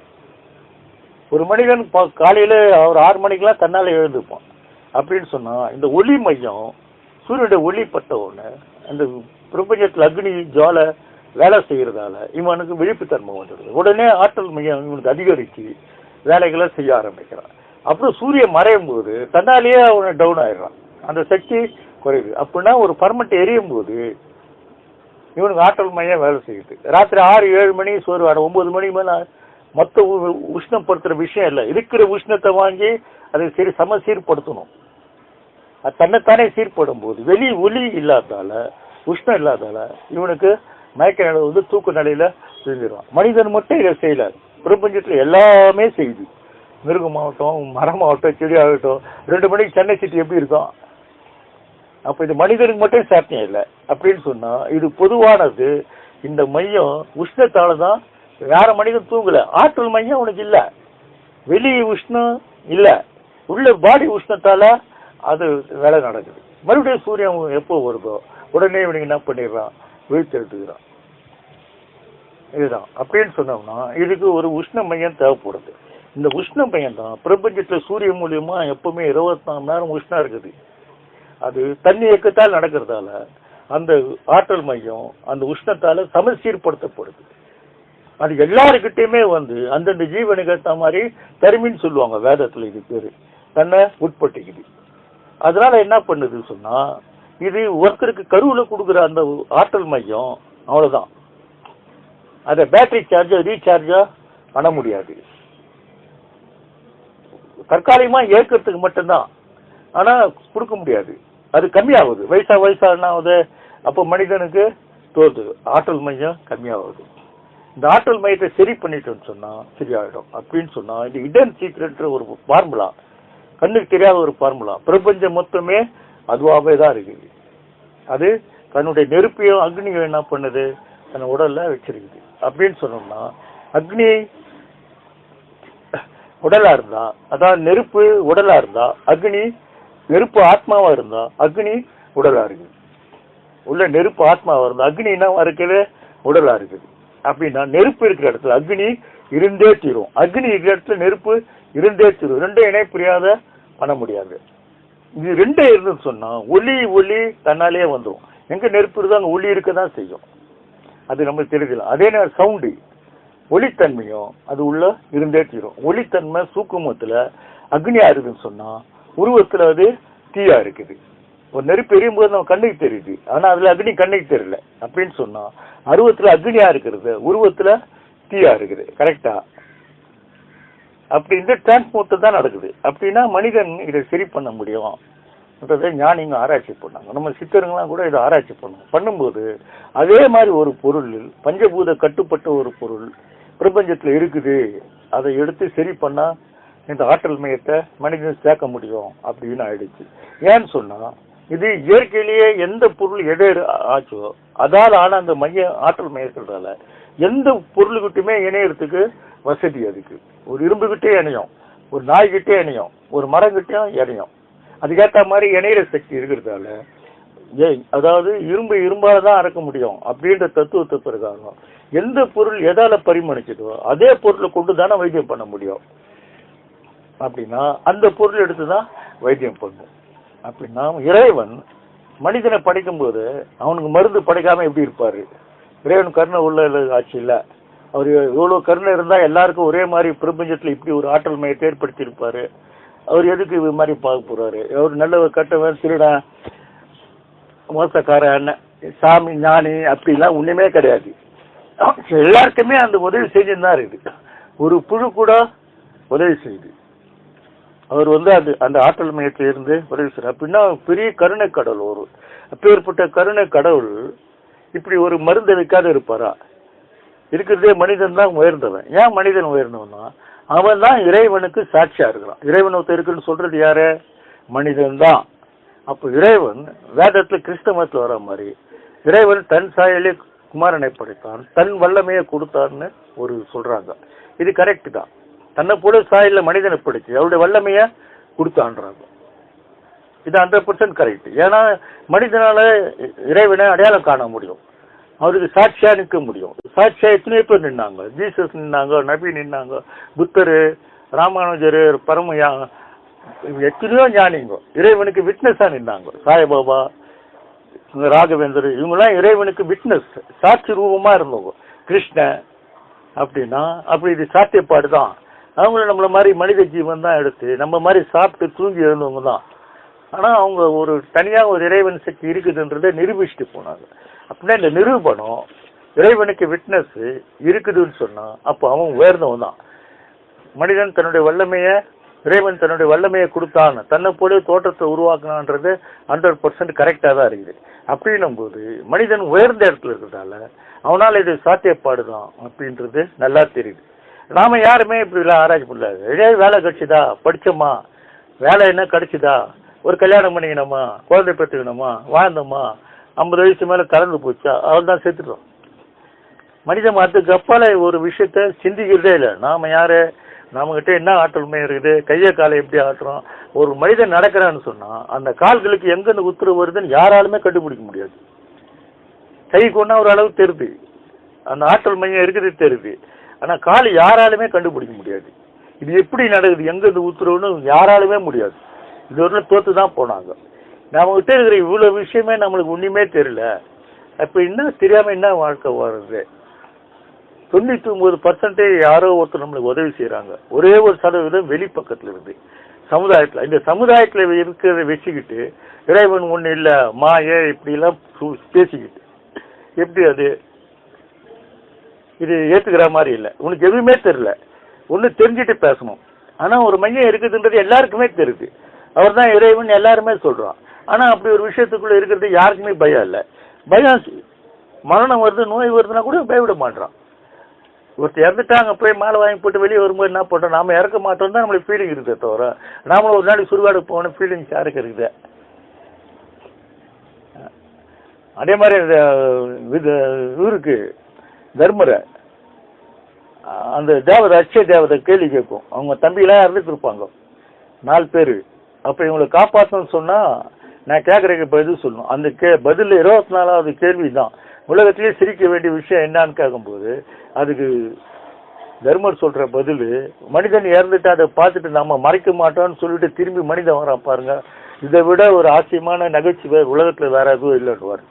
ஒரு மனிதன் காலையில அவர் 6 மணிக்கெல்லாம் தன்னால எழுந்துப்பான். அப்படின்னு சொன்னா இந்த ஒளி மையம் சூரியனுடைய ஒளி பட்ட உடனே அந்த பிரபஞ்சத்துல அக்னி ஜுவாலை வேலை செய்யறதால இவனுக்கு விழிப்புத்தன்மை வந்துடுது. உடனே ஆற்றல் மையம் இவனுக்கு அதிகரிச்சு வேலைகளை செய்ய ஆரம்பிக்கிறான். அப்புறம் சூரியன் மறையும் போது தன்னாலேயே அவனை டவுன் ஆயிடுறான், அந்த சக்தி குறையுது. அப்படின்னா ஒரு பர்மனெண்ட் எரியும் போது இவனுக்கு ஆற்றல் மையம் வேலை செய்யுது. ராத்திரி 6-7 மணி சோர்வான 9 மணி மேல மொத்த உஷ்ணப்படுத்துற விஷயம் இல்லை. இருக்கிற உஷ்ணத்தை வாங்கி அதை சரி சமசீர்படுத்தணும். அது தன்னைத்தானே சீர்படும் போது வெளி ஒளி இல்லாதால உஷ்ணம் இல்லாதால இவனுக்கு மயக்க நிலை வந்து தூக்க நிலையில செஞ்சிருவான். மனிதன் மட்டும் இதை செய்யல, பிரபஞ்சத்துல எல்லாமே செய்யுது. மிருகமாகட்டும், மரமாகட்டும், செடி ஆகட்டும். 2 மணிக்கு சென்னை சிட்டி எப்படி இருக்கும்? அப்ப இது மனிதனுக்கு மட்டும் சாத்தியம் இல்லை. அப்படின்னு சொன்னா இது பொதுவானது. இந்த மையம் உஷ்ணத்தால தான் வேற மனிதன் தூங்கல. ஆற்றல் மையம் அவனுக்கு இல்ல, வெளி உஷ்ணம் இல்ல, உள்ள பாடி உஷ்ணத்தால அது வேலை நடக்குது. மறுபடியும் சூரியன் எப்போ வருதோ உடனே இவனுக்கு என்ன பண்ணிடுறான், வீழ்த்தி எடுத்துக்கிறான். இதுதான் அப்படின்னு சொன்னோம்னா இதுக்கு ஒரு உஷ்ண மையம் தேவைப்படுது. இந்த உஷ்ண மையம் தான் பிரபஞ்சத்துல சூரியன் மூலியமா எப்பவுமே 24 மணி நேரம் உஷ்ணம் இருக்குது. அது தண்ணி இயக்கத்தால் நடக்கிறதால அந்த ஆற்றல் மையம் அந்த உஷ்ணத்தால சமசீர்படுத்தப்படுது. அது எல்லாருக்கிட்டையுமே அந்தந்த ஜீவனுக்கு ஏற்ற மாதிரி தருமின்னு சொல்லுவாங்க வேதத்துல. இது பேரு தன்னை உட்பட்டுக்குது. அதனால என்ன பண்ணுது சொன்னா, இது ஒருத்தருக்கு கருவுல கொடுக்குற அந்த ஆற்றல் மையம் அவ்வளவுதான். அத பேட்டரி சார்ஜா ரீசார்ஜா பண்ண முடியாது. தற்காலிகமா ஏற்கிறதுக்கு மட்டும்தான், ஆனா கொடுக்க முடியாது. அது கம்மியாகுது. வயசா என்ன ஆகுது, அப்போ மனிதனுக்கு தோது ஆற்றல் மையம் கம்மியாகுது. இந்த ஆற்றல் மையத்தை சரி பண்ணிட்டோம்னு சொன்னா சரியாயிடும். அப்படின்னு சொன்னா இது இடன் சீக்ரெட் ஒரு ஃபார்முலா, கண்ணுக்கு தெரியாத ஒரு ஃபார்முலா. பிரபஞ்சம் மொத்தமே அதுவாகவே தான் இருக்குது. அது தன்னுடைய நெருப்பையும் அக்னியும் என்ன பண்ணுது, தன் உடல்ல வச்சிருக்குது. அப்படின்னு சொன்னோம்னா அக்னி உடலா இருந்தா, அதாவது நெருப்பு உடலா இருந்தா, அக்னி நெருப்பு ஆத்மாவா இருந்தா அக்னி உடலா இருக்குது. உள்ள நெருப்பு ஆத்மாவா இருந்தா அக்னி என்ன இருக்குது, உடலா இருக்குது. அப்படின்னா நெருப்பு இருக்கிற இடத்துல அக்னி இருந்தே தீரும், அக்னி இருக்கிற இடத்துல நெருப்பு இருந்தே தீரும். ரெண்டும் இணை புரியாத பண்ண முடியாது. இது ரெண்டே இருந்துன்னு சொன்னா ஒளி தன்னாலேயே வந்துடும். எங்க நெருப்பு இருந்தா அங்க ஒளி இருக்கதான் செய்யும். அது நமக்கு தெரியல. அதே நேரம் சவுண்டு ஒளித்தன்மையும் அது உள்ள இருந்தே தீரும். ஒளித்தன்மை சூக்குமத்துல அக்னியா இருக்குன்னு சொன்னா உருவத்துல அது தீயா இருக்குது. ஒரு நெருப்பு எரியும் போது நம்ம கண்ணுக்கு தெரியுது, ஆனா அதுல அக்னி கண்ணுக்கு தெரியல. அப்படின்னு சொன்னா அருவத்துல அக்னியா இருக்கிறது, உருவத்துல தீயா இருக்குது. கரெக்டா? அப்படி இந்த டிரான்ஸ்போர்ட் தான் நடக்குது. அப்படின்னா மனிதன் இதை சரி பண்ண முடியும். ஞானிங்க ஆராய்ச்சி பண்ணாங்க. நம்ம சித்தருங்களாம் கூட இதை ஆராய்ச்சி பண்ணும்போது அதே மாதிரி ஒரு பொருள், பஞ்சபூத கட்டுப்பட்ட ஒரு பொருள் பிரபஞ்சத்துல இருக்குது, அதை எடுத்து சரி பண்ணா இந்த ஆற்றல் மையத்தை மனிதன் சேர்க்க முடியும் அப்படின்னு ஆயிடுச்சு. ஏன்னு சொன்னா இது இயற்கையிலேயே எந்த பொருள் எடை ஆச்சோ அதால் ஆன அந்த மைய ஆற்றல் மையத்தினால எந்த பொருள்கிட்டுமே இணையறதுக்கு வசதி. அதுக்கு ஒரு இரும்புகிட்டே இணையும், ஒரு நாய்கிட்டே இணையும், ஒரு மரங்கிட்டையும் இணையும். அதுக்கேற்ற மாதிரி இணையிற சக்தி இருக்கிறதால அதாவது இரும்பால தான் அறக்க முடியும் அப்படின்ற தத்துவத்தை பிரகாரம் எந்த பொருள் எதால பரிமணிச்சதோ அதே பொருளை கொண்டு தானே வைத்தியம் பண்ண முடியும். அப்படின்னா அந்த பொருள் எடுத்துதான் வைத்தியம் பண்ணும். அப்படின்னா இறைவன் மனிதனை படைக்கும் போது அவனுக்கு மருந்து படைக்காம எப்படி இருப்பாரு? இறைவன் கருணை உள்ள ஆட்சி இல்ல. அவர் எவ்வளவு கருணை இருந்தா எல்லாருக்கும் ஒரே மாதிரி பிரபஞ்சத்துல இப்படி ஒரு ஆற்றல் மையத்தை ஏற்படுத்தி இருப்பாரு. அவர் எதுக்கு இது மாதிரி பார்க்க போறாரு? அவர் நல்லவர், கட்டவன், திருடன், மோசக்காரன், சாமி, ஞானி அப்படிலாம் ஒண்ணுமே கிடையாது. எல்லாருக்குமே அந்த உதவி செஞ்சுதான் இருக்குது. ஒரு புழு கூட உதவி செய்யுது. அவர் அது அந்த ஆற்றல் மையத்தில இருந்து உதவி செய்யறார். அப்படின்னா பெரிய கருணை கடவுள். ஒரு அப்பேற்பட்ட கருணை கடவுள் இப்படி ஒரு மருந்தை வைக்காத இருப்பாரா? இருக்கிறதே மனிதன் தான் உயர்ந்தவன். ஏன் மனிதன் உயர்ந்தவன்னா அவன் தான் இறைவனுக்கு சாட்சியா இருக்கிறான். இறைவன் ஒருத்தர் இருக்குன்னு சொல்றது யாரு? மனிதன் தான். அப்ப இறைவன் வேதத்துல கிறிஸ்தவ மதத்துல வர மாதிரி இறைவன் தன் சாயலே குமாரனை படைத்தான், தன் வல்லமையை கொடுத்தான்னு ஒரு சொல்றாங்க. இது கரெக்ட் தான். தன்னை போல சாயல மனிதனை படைச்சு அவருடைய வல்லமைய கொடுத்தான்றாங்க. இது 100% கரெக்ட். ஏன்னா மனிதனால இறைவனை அடையாளம் காண முடியும், அவருக்கு சாட்சியா நிற்க முடியும். சாட்சியா எத்தனையோ பேர் நின்னாங்க. ஜீசஸ் நின்னாங்க, நபி நின்னாங்க, புத்தர், ராமானுஜர், பரமயா, எத்தனையோ ஞானிங்க இறைவனுக்கு விட்னஸா நின்னாங்க. சாய்பாபா, ராகவேந்தர், இவங்கெல்லாம் இறைவனுக்கு விட்னஸ், சாட்சி ரூபமா இருந்தவங்க. கிருஷ்ணன் அப்படின்னா அப்படி இது சாத்தியப்பாடு தான். அவங்களும் நம்மள மாதிரி மனித ஜீவன் தான் எடுத்து நம்ம மாதிரி சாப்பிட்டு தூங்கி எழுந்தவங்க தான். ஆனா அவங்க ஒரு தனியா ஒரு இறைவன் சக்தி இருக்குதுன்றதை நிரூபிச்சுட்டு போனாங்க. அப்படின்னா இந்த நிரூபணம் இறைவனுக்கு விட்னஸ் இருக்குதுன்னு சொன்னா அப்போ அவன் உயர்ந்தவன் தான். மனிதன் தன்னுடைய வல்லமைய, இறைவன் தன்னுடைய வல்லமையை கொடுத்தான், தன்னை போல தோற்றத்தை உருவாக்கினான்றது 100% கரெக்டா தான் இருக்குது. அப்படின்னும் போது மனிதன் உயர்ந்த இடத்துல இருக்கிறதால அவனால இது சாத்தியப்பாடுதான் அப்படின்றது நல்லா தெரியுது. நாம யாருமே இப்படி எல்லாம் ஆராய்ச்சி பண்ணாது. ஏதாவது வேலை கிடைச்சுதா, படிச்சோமா, வேலை என்ன கிடைச்சுதா, ஒரு கல்யாணம் பண்ணிக்கணுமா, குழந்தை பெற்றுக்கணுமா, வாழ்ந்தோமா, 50 வயசு மேல கலந்து போச்சா, அவள் தான் சேர்த்துட்டோம். மனித மதத்துக்கு அப்பால ஒரு விஷயத்த சிந்திக்கிறதே இல்லை. நாம யாரு நம்மகிட்ட என்ன ஆற்றல்மை இருக்குது, கையை காலை எப்படி ஆட்டுறோம். ஒரு மனிதன் நடக்கிறான்னு சொன்னா அந்த கால்களுக்கு எங்கிருந்து உத்தரவு வருதுன்னு யாராலுமே கண்டுபிடிக்க முடியாது. கை கொண்டா ஒரு அளவு தெரியுது, அந்த ஆற்றல் மையம் இருக்குது தெரியுது. ஆனா கால் யாராலுமே கண்டுபிடிக்க முடியாது. இது எப்படி நடக்குது, எங்கிருந்து உத்தரவுன்னு யாராலுமே முடியாது. இது ஒரு தோத்து தான் போனாங்க. நம்ம கிட்ட இருக்கிற இவ்வளவு விஷயமே நம்மளுக்கு ஒண்ணுமே தெரியல. அப்ப என்ன தெரியாம என்ன வாழ்க்கை வருது. 99% யாரோ ஒருத்தர் நம்மளுக்கு உதவி செய்யறாங்க. ஒரே ஒரு சதவீதம் வெளிப்பக்கத்துல இருந்து சமுதாயத்துல. இந்த சமுதாயத்துல இருக்கிறத வச்சுக்கிட்டு இறைவன் ஒண்ணு இல்ல மாய இப்படி எல்லாம் பேசிக்கிட்டு எப்படி அது இது ஏத்துக்கிற மாதிரி இல்லை. உனக்கு எதுவுமே தெரியல, ஒண்ணு தெரிஞ்சுட்டு பேசணும். ஆனா ஒரு மையம் இருக்குதுன்றது எல்லாருக்குமே தெரியுது. அவர் தான் இறைவன் எல்லாருமே சொல்றான். ஆனா அப்படி ஒரு விஷயத்துக்குள்ள இருக்கிறது யாருக்குமே பயம் இல்லை. பயம் மரணம் வருது, நோய் வருதுன்னா கூட பயவிட மாட்டான். ஒருத்தர் இறந்துட்டாங்க போய் மாலை வாங்கி போட்டு வெளியே வரும்போது என்ன பண்றோம், நாம இறக்க மாட்டோம் தான் நம்மளுக்கு ஃபீலிங் இருக்குதே தவிர நாமளும் ஒரு நாளைக்கு சுடுகாடு போகணும் ஃபீலிங்ஸ் யாருக்கு இருக்குது. அதே மாதிரி இவருக்கு தர்மரை அந்த தேவதை அட்சய தேவதை கேள்வி கேட்கும். அவங்க தம்பியெல்லாம் இறந்துட்டு இருப்பாங்க 4 பேரு. அப்ப இவங்களை காப்பாற்றணும்னு சொன்னா நான் கேட்கறதுக்கு பதில் சொல்லணும். அந்த பதில் 24வது கேள்வி தான். உலகத்திலேயே சிரிக்க வேண்டிய விஷயம் என்னன்னு கேட்கும்போது அதுக்கு தர்மர் சொல்ற பதில், மனிதன் இறந்துட்டு அதை பார்த்துட்டு நம்ம மறைக்க மாட்டோம்னு சொல்லிட்டு திரும்பி மனிதன் வரான் பாருங்க, இதை விட ஒரு ஆச்சரியமான நகைச்சுவை உலகத்துல வேற எதுவும் இல்லைன்னுவார்.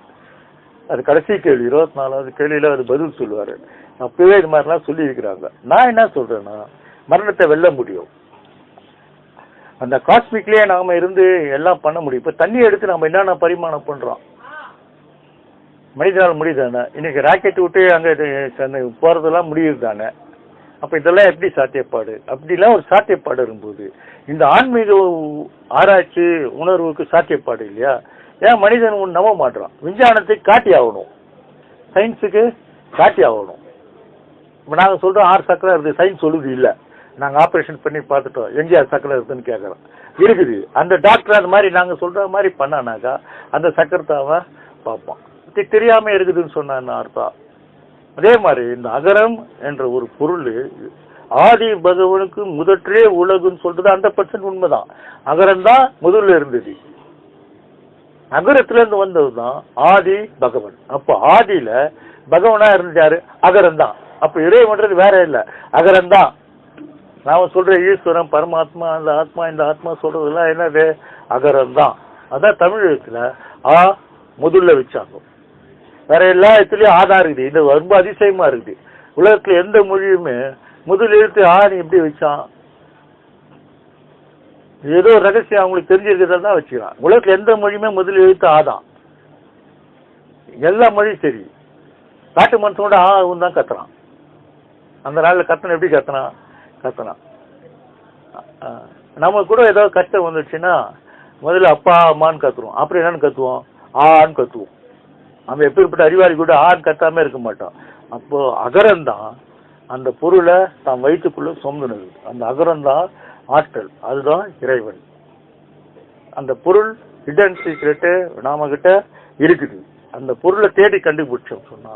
அது கடைசி கேள்வி 24வது கேள்வியில அது பதில் சொல்லுவாரு. அப்பவே இது மாதிரிலாம் சொல்லி இருக்கிறாங்க. நான் என்ன சொல்றேன்னா மரணத்தை வெல்ல முடியும். அந்த காஸ்மிக்லயே நாம இருந்து எல்லாம் பண்ண முடியும். இப்ப தண்ணி எடுத்து நம்ம என்னென்ன பரிமாணம் பண்றோம், மனிதனால் முடியுதானே? இன்னைக்கு ராக்கெட் விட்டு அங்க போறதெல்லாம் முடியுது தானே? அப்ப இதெல்லாம் எப்படி சாத்தியப்பாடு? அப்படிலாம் ஒரு சாத்தியப்பாடு இருக்கும்போது இந்த ஆன்மீக ஆராய்ச்சி உணர்வுக்கு சாத்தியப்பாடு இல்லையா? ஏன் மனிதன் நம்ப மாட்டான்? விஞ்ஞானத்தை காட்டி ஆகணும், சயின்ஸுக்கு காட்டி ஆகணும். இப்ப நாங்க சொல்றோம் 6 சக்கரம் இருக்கு, சயின்ஸ் சொல்லுது இல்ல, நாங்க ஆபரேஷன் பண்ணி பார்த்துட்டோம், எங்கே சக்கரம் இருக்குன்னு கேட்கறோம். இருக்குது. அந்த டாக்டர் அந்த மாதிரி நாங்க சொல்ற மாதிரி பண்ணானாக்கா அந்த சக்கரத்தை அவன் பார்ப்பான். தெரியாம இருக்குதுன்னு சொன்ன அர்த்தம். அதே மாதிரி இந்த அகரம் என்ற ஒரு பொருள் ஆதி பகவனுக்கு முதற்றே உலகுன்னு சொல்றது 100% உண்மைதான். அகரம் தான் முதல்ல இருந்தது. அகரத்துல இருந்து வந்ததுதான் ஆதி பகவன். அப்ப ஆதியில பகவனா இருந்தாரு அகரம் தான். அப்ப இறைவன்றது வேற இல்ல, அகரம் தான். நாம சொல்ற ஈஸ்வரன் பரமாத்மா அந்த ஆத்மா இந்த ஆத்மா சொல்றதெல்லாம் என்னது, அகரம் தான். அதான் தமிழ் எழுத்துல ஆ முதல்ல வச்சாங்க. வேற எல்லா இடத்துலயும் ஆதாரம் இருக்குது. இது ரொம்ப அதிசயமா இருக்குது. உலகத்துல எந்த மொழியுமே முதல் எழுத்து ஆணி எப்படி வச்சான், ஏதோ ரகசியம் அவங்களுக்கு தெரிஞ்சிருக்கிறதா தான் வச்சுக்கிறான். உலகத்துல எந்த மொழியுமே முதல் எழுத்து ஆதான். எல்லா மொழியும் சரி. காட்டு மனுஷனோட ஆவும் தான் கத்துறான். அந்த நாள்ல கத்தனை எப்படி கத்தனான். நம்ம கூட ஏதாவது கஷ்டம் வந்துச்சுன்னா முதல்ல அப்பா அம்மான்னு கத்துருவோம். அப்புறம் என்னன்னு கத்துவோம், ஆன்னு கத்துவோம். நம்ம எப்படிப்பட்ட அறிவாளி கூட ஆண் கத்தாம இருக்க மாட்டோம். அப்போ அகரம் தான் அந்த பொருளை தான் வயிற்றுக்குள்ள சொந்தனது. அந்த அகரம் தான் ஆற்றல், அதுதான் இறைவன். அந்த பொருள் ஹிடன் சீக்ரெட்டு நாம கிட்ட இருக்குது. அந்த பொருளை தேடி கண்டுபிடிச்சோம் சொன்னா,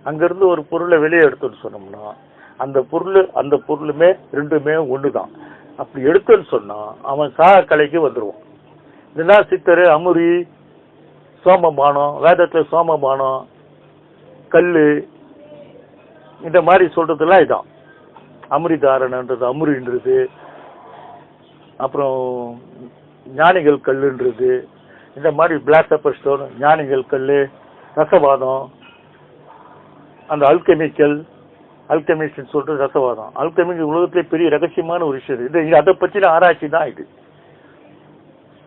அங்கிருந்து ஒரு பொருளை வெளியே எடுத்துன்னு சொன்னோம்னா அந்த பொருளுமே ரெண்டுமே ஒண்ணுதான். அப்படி எடுத்துன்னு சொன்னா அவன் கலைக்கு வந்துருவான். இதுதான் சித்தரு அமுரி சோமபானம், வேதத்துல சோமபானம் கல்லு இந்த மாதிரி சொல்றதுலாம் இதான். அமுரிதாரணன்றது அமுரின்றது, அப்புறம் ஞானிகள் கல்லுன்றது, இந்த மாதிரி பிளாக் பெப்பர் ஸ்டோன் ஞானிகள் கல்லு, ரசவாதம், அந்த அல்கெமிஸ்ட் சொல்றது ரசவாதம். அல்கெமிஸ்ட் உலகத்திலே பெரிய ரகசியமான ஒரு விஷயம். இது அதை பற்றின ஆராய்ச்சி தான். இது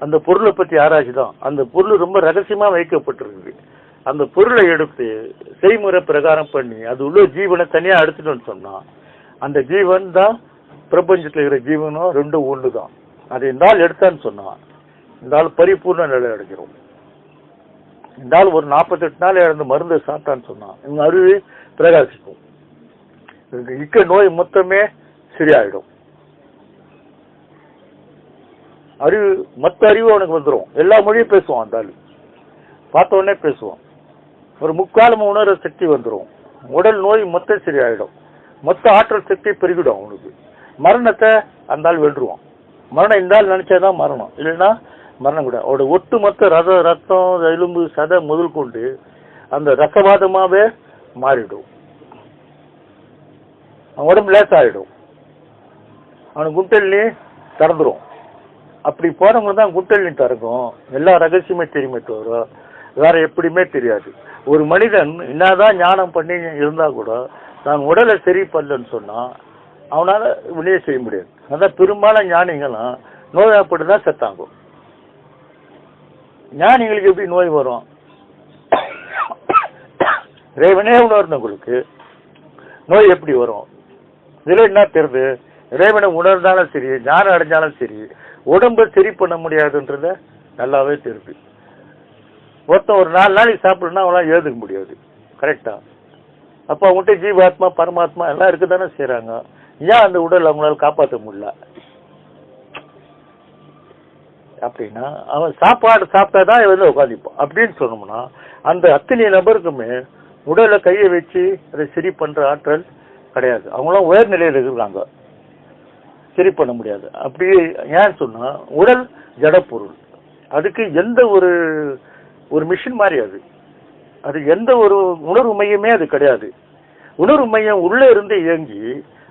அந்த பொருளை பற்றி ஆராய்ச்சி தான். அந்த பொருள் ரொம்ப ரகசியமா வைக்கப்பட்டிருக்கு. அந்த பொருளை எடுத்து செய்முறை பிரகாரம் பண்ணி அது உள்ள ஜீவனை தனியா எடுத்துட்டோம்னு சொன்னா அந்த ஜீவன் தான் பிரபஞ்சத்தில் இருக்கிற ஜீவனும் ரெண்டும் ஒன்று தான். அதை இந்த ஆள் எடுத்தான்னு சொன்னா இந்த ஆள் பரிபூர்ண நிலை அடைக்கிறோம். இந்த ஆள் ஒரு 48 நாள் இழந்த மருந்து சாப்பிட்டான்னு சொன்னா இவங்க அறிவு பிரகாசிக்கும். இக்க நோய் மொத்தமே சரியாயிடும். மொத்த அறிவு அவனுக்கு வந்துடும். எல்லா மொழியும் பேசுவான். அந்த ஆள் பார்த்த உடனே பேசுவான். ஒரு முக்காலம் உணர்ற சக்தி வந்துடும். உடல் நோய் மொத்தம் சரியாயிடும். மொத்த ஆற்றல் சக்தி பெருகிடும் அவனுக்கு. மரணத்தை அந்த ஆள் வென்றுவான். மரணம் இந்த ஆள் நினைச்சாதான் மரணம், இல்லைன்னா மரணம் கூட. அவரோட ஒட்டுமொத்த ரத்தம் எலும்பு சதை முதல் கொண்டு அந்த ரசவாதமாவே மாறிடும். அவன் உடம்பு லேசாயிடும், அவனுக்கு குண்டலினி திறந்துடும். அப்படி போனவங்க தான் குண்டலினி திறக்கும். எல்லா ரகசியமே தெரியுமே தவிர வேற எப்படியுமே தெரியாது. ஒரு மனிதன் என்னதான் ஞானம் பண்ணி இருந்தா கூட தான் உடலை சரி பண்ணலன்னு சொன்னா அவனால வெளியே செய்ய முடியாது. அதான் பெரும்பாலும் ஞானிகளாம் நோயாப்பட்டு தான் செத்தாங்க. ஞானிகளுக்கு எப்படி நோய் வரும்? இறைவனே உணர்ந்தவங்களுக்கு நோய் எப்படி வரும்? இதுல என்ன தெரியுது? இறைவனை உணர்ந்தாலும் சரி, ஞானம் அடைஞ்சாலும் சரி, உடம்பை சரி பண்ண முடியாதுன்றத நல்லாவே தெரியுது. ஒருத்தன் ஒரு 4 நாளைக்கு சாப்பிடணும்னா அவங்களால எழுதுக்க முடியாது, கரெக்டா? அப்போ அவங்ககிட்ட ஜீவாத்மா பரமாத்மா எல்லாம் இருக்கு தானே செய்யறாங்க. ஏன் அந்த உடல் அவங்களால காப்பாற்ற முடியல? அப்படின்னா அவன் சாப்பாடு சாப்பிட்டாதான் வந்து உட்காந்துப்பான் அப்படின்னு சொன்னோம்னா அந்த அத்தனை நபருக்குமே உடலை கையை வச்சு அதை சரி பண்ற ஆற்றல் கிடையாது. அவங்களாம் உயர்நிலையில் இருக்கிறாங்க, சரி பண்ண முடியாது. அப்படி ஏன்னு சொன்னா உடல் ஜடப்பொருள், அதுக்கு எந்த ஒரு மிஷின் மாதிரி அது எந்த ஒரு உணர்வு மையமே அது கிடையாது. உணர்வு மையம் உள்ள இருந்து இயங்கி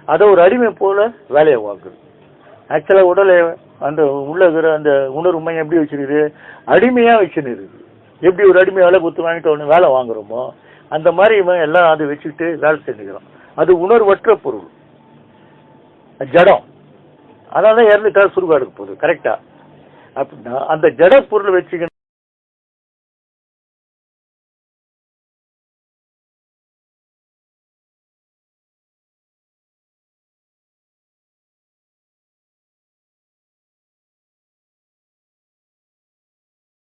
அதை ஒரு அடிமை போல வேலையை வாங்குது. ஆக்சுவலா உடலை அந்த உள்ள இருக்கிற அந்த உணர்வு மையம் எப்படி வச்சிருக்குது? அடிமையா வச்சுன்னு இருக்குது. எப்படி ஒரு அடிமை வேலை குத்து வாங்கிட்டு ஒன்று வேலை வாங்குறோமோ அந்த மாதிரி இவன் எல்லாம் அதை வச்சுக்கிட்டு வேலை செஞ்சுக்கிறான். அது உணர்வற்ற பொருள், ஜடம். அதனால இறந்துட்டா சுருகாடுக்கு போகுது, கரெக்டா? அப்படின்னா அந்த ஜட பொருளை வச்சுக்கணும்.